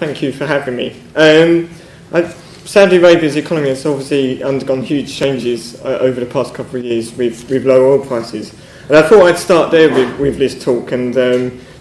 Thank you for having me. Saudi Arabia's economy has obviously undergone huge changes over the past couple of years with low oil prices. And I thought I'd start there with this talk and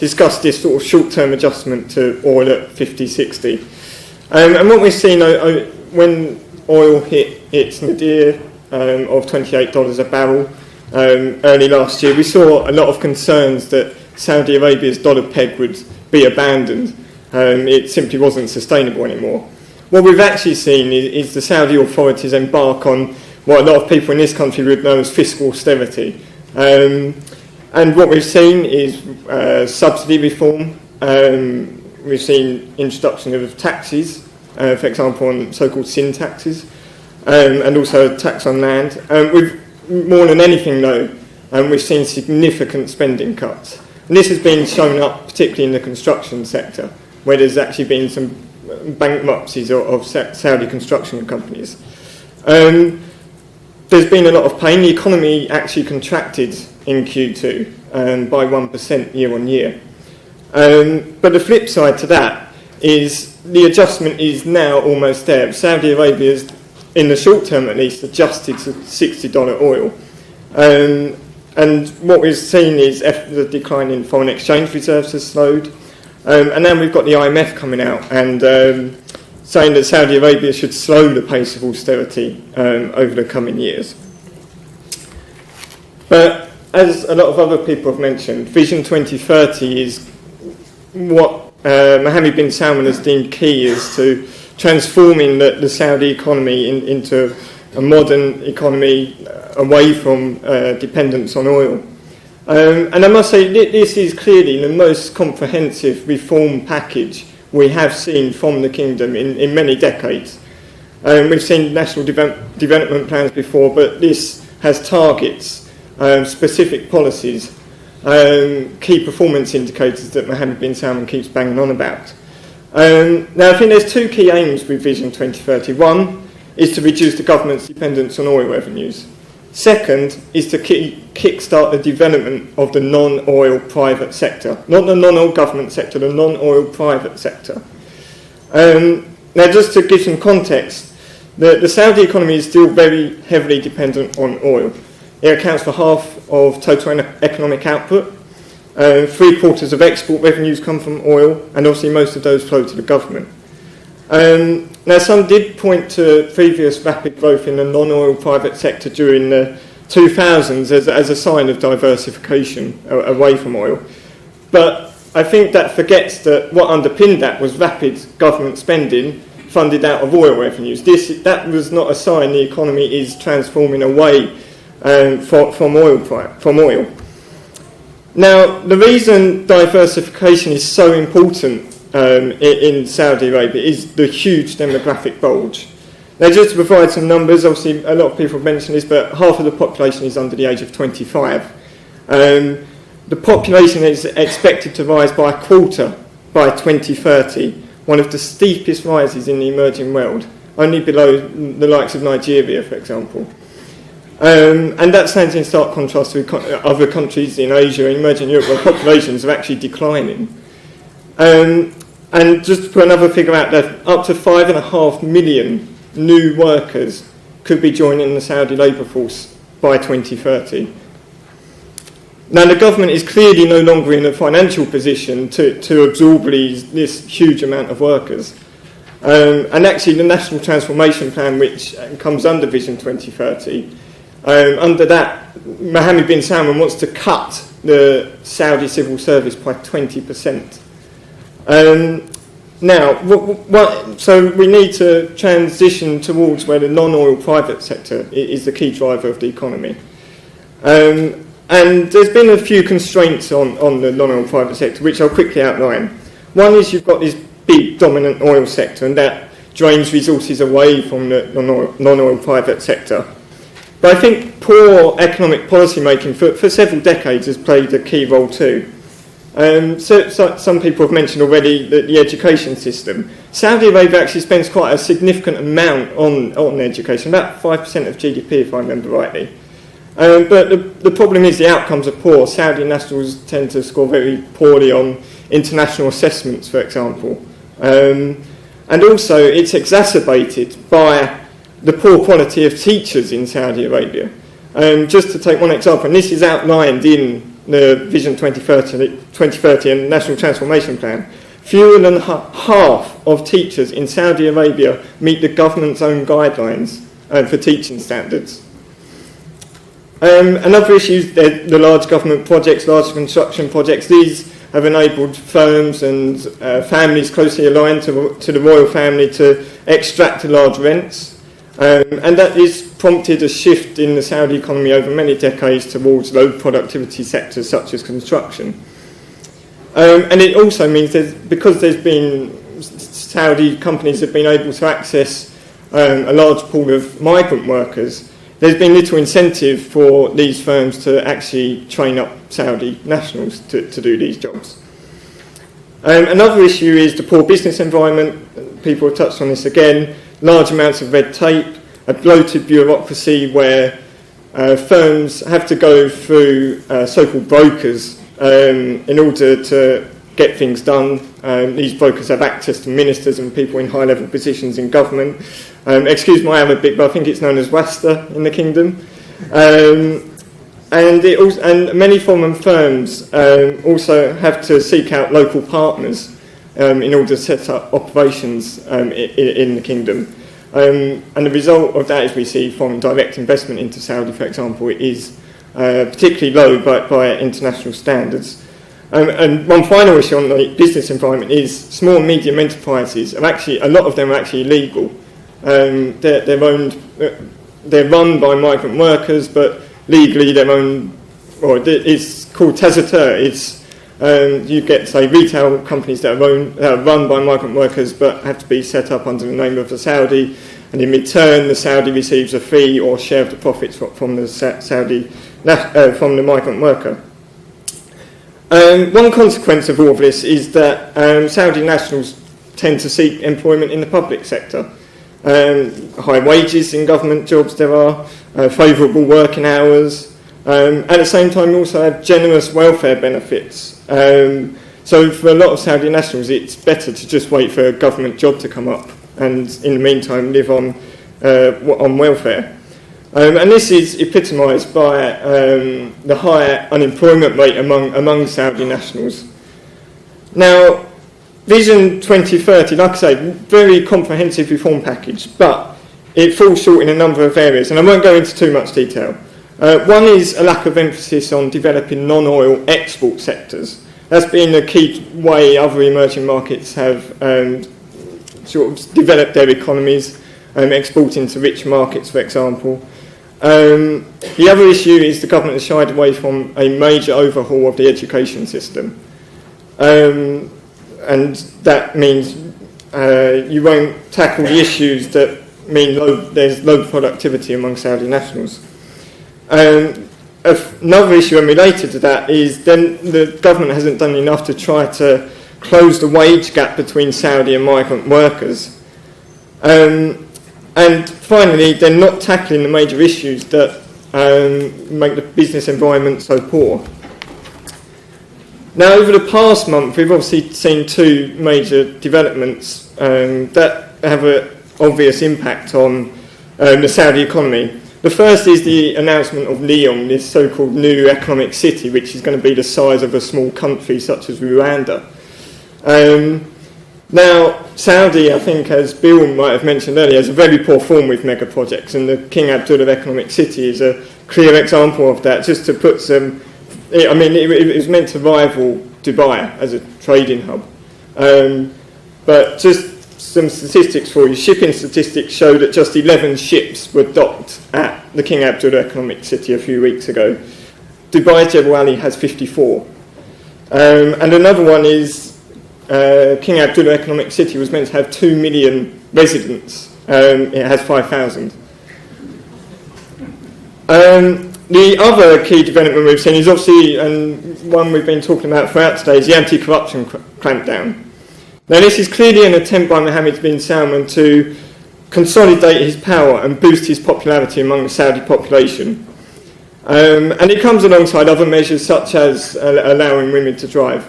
discuss this sort of short-term adjustment to oil at 50-60. And what we've seen when oil hit its nadir of $28 a barrel early last year, we saw a lot of concerns that Saudi Arabia's dollar peg would be abandoned. It simply wasn't sustainable anymore. What we've actually seen is the Saudi authorities embark on what a lot of people in this country would know as fiscal austerity. And what we've seen is subsidy reform. We've seen introduction of taxes, for example, on so-called sin taxes, and also a tax on land. More than anything, though, we've seen significant spending cuts. And this has been shown up particularly in the construction sector, where there's actually been some bankruptcies of Saudi construction companies. There's been a lot of pain. The economy actually contracted in Q2 by 1% year on year. But the flip side to that is the adjustment is now almost there. Saudi Arabia is, in the short term at least, adjusted to $60 oil. And what we've seen is the decline in foreign exchange reserves has slowed. And then we've got the IMF coming out and saying that Saudi Arabia should slow the pace of austerity over the coming years. But as a lot of other people have mentioned, Vision 2030 is what Mohammed bin Salman has deemed key is to transforming the Saudi economy into a modern economy away from dependence on oil. And I must say, this is clearly the most comprehensive reform package we have seen from the kingdom in many decades. We've seen national development plans before, but this has targets, specific policies, key performance indicators that Mohammed bin Salman keeps banging on about. Now, I think there's two key aims with Vision 2030. One is to reduce the government's dependence on oil revenues. Second is to kick-start the development of the non-oil private sector. Not the non-oil government sector, the non-oil private sector. Now, just to give some context, the Saudi economy is still very heavily dependent on oil. It accounts for half of total economic output. 3/4 of export revenues come from oil, and obviously most of those flow to the government. Now, some did point to previous rapid growth in the non-oil private sector during the 2000s as a sign of diversification away from oil. But I think that forgets that what underpinned that was rapid government spending funded out of oil revenues. That was not a sign the economy is transforming away from oil. Now, the reason diversification is so important in Saudi Arabia is the huge demographic bulge. Now, just to provide some numbers, obviously a lot of people have mentioned this, but half of the population is under the age of 25. The population is expected to rise by a quarter by 2030, one of the steepest rises in the emerging world, only below the likes of Nigeria, for example. And that stands in stark contrast to other countries in Asia and emerging Europe where populations are actually declining. And just to put another figure out there, up to 5.5 million new workers could be joining the Saudi labour force by 2030. Now, the government is clearly no longer in a financial position to absorb this huge amount of workers. And actually, the National Transformation Plan, which comes under Vision 2030, under that, Mohammed bin Salman wants to cut the Saudi civil service by 20%. Now, so we need to transition towards where the non-oil private sector is the key driver of the economy. And there's been a few constraints on the non-oil private sector, which I'll quickly outline. One is you've got this big dominant oil sector, and that drains resources away from the non-oil private sector. But I think poor economic policy making for several decades has played a key role too. So some people have mentioned already the education system. Saudi Arabia actually spends quite a significant amount on education, about 5% of GDP if I remember rightly. But the problem is the outcomes are poor. Saudi nationals tend to score very poorly on international assessments, for example. And also it's exacerbated by the poor quality of teachers in Saudi Arabia. Just to take one example, and this is outlined in the Vision 2030 and National Transformation Plan, fewer than half of teachers in Saudi Arabia meet the government's own guidelines for teaching standards. Another issue is the large government projects, large construction projects. These have enabled firms and families closely aligned to the royal family to extract large rents. And that has prompted a shift in the Saudi economy over many decades towards low productivity sectors such as construction. And it also means that because there's been Saudi companies have been able to access a large pool of migrant workers, there's been little incentive for these firms to actually train up Saudi nationals to do these jobs. Another issue is the poor business environment. People have touched on this again. Large amounts of red tape, a bloated bureaucracy where firms have to go through so-called brokers in order to get things done. These brokers have access to ministers and people in high-level positions in government. Excuse my Arabic, but I think it's known as wasta in the kingdom. And many foreign firms also have to seek out local partners in order to set up operations in the kingdom. And the result of that, as we see from direct investment into Saudi, for example, is particularly low by international standards. And one final issue on the business environment is small and medium enterprises are actually, a lot of them are actually illegal. They're run by migrant workers, but legally they're owned, or it's called tazatur. It's you get, say, retail companies that are run by migrant workers but have to be set up under the name of the Saudi, and in return the Saudi receives a fee or share of the profits from the from the migrant worker. One consequence of all of this is that Saudi nationals tend to seek employment in the public sector. High wages in government jobs there are, favourable working hours, at the same time we also have generous welfare benefits. So for a lot of Saudi nationals it's better to just wait for a government job to come up and in the meantime live on welfare. And this is epitomised by the higher unemployment rate among Saudi nationals. Now, Vision 2030, like I say, very comprehensive reform package, but it falls short in a number of areas, and I won't go into too much detail. One is a lack of emphasis on developing non-oil export sectors. That's been a key way other emerging markets have sort of developed their economies, exporting to rich markets, for example. The other issue is the government has shied away from a major overhaul of the education system. And that means you won't tackle the issues that mean there's low productivity among Saudi nationals. Another issue unrelated to that is then the government hasn't done enough to try to close the wage gap between Saudi and migrant workers. And finally, they're not tackling the major issues that make the business environment so poor. Now, over the past month, we've obviously seen two major developments that have an obvious impact on the Saudi economy. The first is the announcement of Lyon, this so-called new economic city, which is going to be the size of a small country such as Rwanda. Now, Saudi, I think, as Bill might have mentioned earlier, has a very poor form with mega projects, and the King Abdullah economic city is a clear example of that. Just to put some, I mean, it was meant to rival Dubai as a trading hub. But just some statistics for you. Shipping statistics show that just 11 ships were docked at the King Abdullah economic city a few weeks ago. Dubai Jebel Ali has 54. And another one is King Abdullah economic city was meant to have 2 million residents. It has 5,000. The other key development we've seen is obviously, and one we've been talking about throughout today, is the anti-corruption clampdown. Now, this is clearly an attempt by Mohammed bin Salman to consolidate his power and boost his popularity among the Saudi population. And it comes alongside other measures such as allowing women to drive.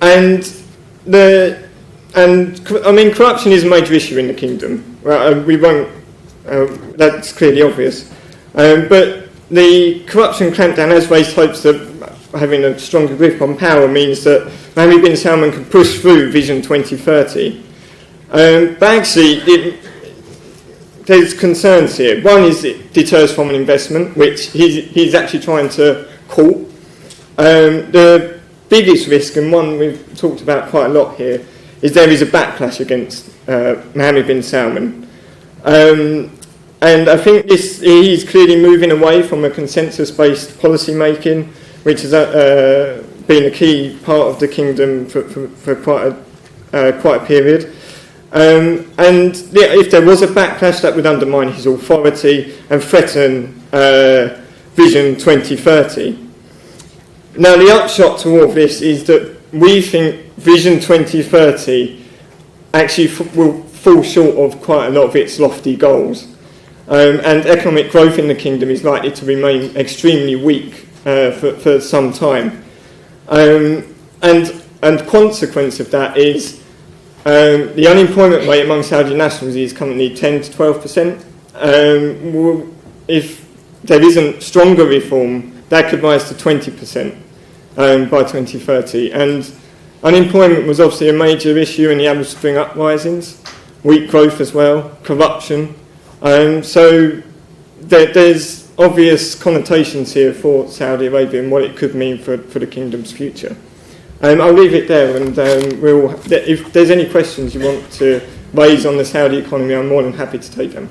And corruption is a major issue in the kingdom. We won't. That's clearly obvious. But the corruption clampdown has raised hopes that having a stronger grip on power means that Mohammed bin Salman can push through Vision 2030. But actually, there's concerns here. One is it deters foreign investment, which he's actually trying to court. The biggest risk, and one we've talked about quite a lot here, is there is a backlash against Mohammed bin Salman. And I think he's clearly moving away from a consensus-based policy making, which has been a key part of the kingdom for quite a period. If there was a backlash, that would undermine his authority and threaten Vision 2030. Now, the upshot to all of this is that we think Vision 2030 actually will fall short of quite a lot of its lofty goals. And economic growth in the kingdom is likely to remain extremely weak for some time. And consequence of that is the unemployment rate among Saudi nationals is currently 10 to 12%. If there isn't stronger reform, that could rise to 20% by 2030. And unemployment was obviously a major issue in the Arab Spring uprisings, weak growth as well, corruption. So there's obvious connotations here for Saudi Arabia and what it could mean for the kingdom's future. I'll leave it there, and if there's any questions you want to raise on the Saudi economy, I'm more than happy to take them.